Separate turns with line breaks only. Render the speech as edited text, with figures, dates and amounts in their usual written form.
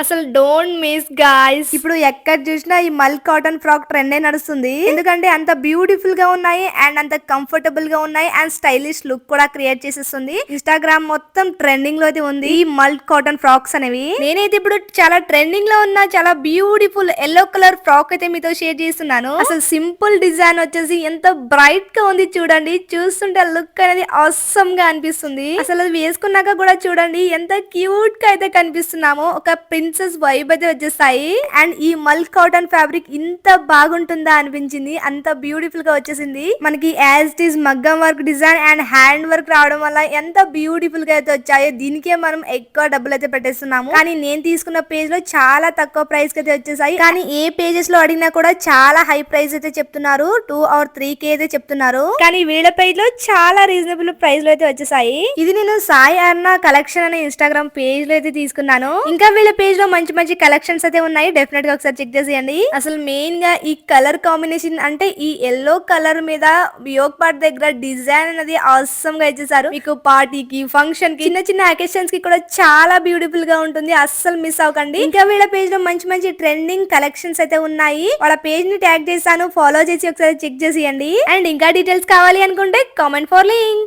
అసలు don't miss guys. ఇప్పుడు ఎక్కడ చూసినా ఈ మల్ కాటన్ ఫ్రాక్ ట్రెండ్ నడుస్తుంది. ఎందుకంటే అంత బ్యూటిఫుల్ గా ఉన్నాయి అండ్ అంత కంఫర్టబుల్ గా ఉన్నాయి అండ్ స్టైలిష్ లుక్ కూడా క్రియేట్ చేసేస్తుంది. ఇన్స్టాగ్రామ్ మొత్తం ట్రెండింగ్ లో అయితే ఉంది ఈ మల్ కాటన్ ఫ్రాక్స్ అనేవి. నేనైతే ఇప్పుడు చాలా ట్రెండింగ్ లో ఉన్న చాలా బ్యూటిఫుల్ ఎల్లో కలర్ ఫ్రాక్ అయితే మీతో షేర్ చేస్తున్నాను. అసలు సింపుల్ డిజైన్ వచ్చేసి ఎంత బ్రైట్ గా ఉంది చూడండి. చూస్తుంటే లుక్ అనేది అవసమ్ గా అనిపిస్తుంది. అసలు అది వేసుకున్నాక కూడా చూడండి ఎంత క్యూట్ గా అయితే కనిపిస్తున్నామో. ఒక ప్రిన్సెస్ వైబ్ అయితే వచ్చేస్తాయి. అండ్ ఈ మల్ కాటన్ ఫ్యాబ్రిక్ ఇంత బాగుంటుందా అనిపించింది. అంత బ్యూటిఫుల్ గా వచ్చేసింది. మనకి యాజ్ ఇట్ ఈస్ మగ్గం work design and hand work రావడం వల్ల ఎంత బ్యూటిఫుల్ గా అయితే వచ్చాయో దీనికే మనం ఎక్కువ డబ్బులు అయితే పెట్టేస్తున్నాము. కానీ నేను తీసుకున్న పేజ్ లో చాలా తక్కువ ప్రైస్ కి అయితే వచ్చేసాయి. కానీ ఏ పేజెస్ లో అడిగినా కూడా చాలా హై ప్రైస్ అయితే చెప్తున్నారు. 2 or 3K అయితే చెప్తున్నారు. కానీ వీళ్ళ పేజ్ లో చాలా రీజనబుల్ ప్రైస్ లో అయితే వచ్చేసాయి. ఇది నేను సాయి అన్న కలెక్షన్ అనే ఇన్స్టాగ్రామ్ పేజ్ లో అయితే తీసుకున్నాను. ఇంకా వీళ్ళ పేజ్ లో మంచి మంచి కలెక్షన్స్ అయితే ఉన్నాయి. డెఫినెట్ గా ఒకసారి చెక్ చేసేయండి. అసలు మెయిన్ గా ఈ కలర్ కాంబినేషన్ అంటే ఈ ఎల్లో కలర్ మీద యోగ్ పార్ట్ దగ్గర డిజైన్ అనేది అవసరం గా ఇచ్చేసారు. మీకు పార్టీకి ఫంక్షన్ కి చిన్న చిన్న అకేషన్స్ కి కూడా చాలా బ్యూటిఫుల్ గా ఉంటుంది. అస్సలు మిస్ అవ్వకండి. ఇంకా వీళ్ళ పేజ్ లో మంచి మంచి ట్రెండింగ్ కలెక్షన్స్ అయితే ఉన్నాయి. వాళ్ళ పేజ్ ని ట్యాగ్ చేశాను. ఫాలో చేసి ఒకసారి చెక్ చేసేయండి. అండ్ ఇంకా డీటెయిల్స్ కావాలి అనుకుంటే కామెంట్ ఫర్ లింక్.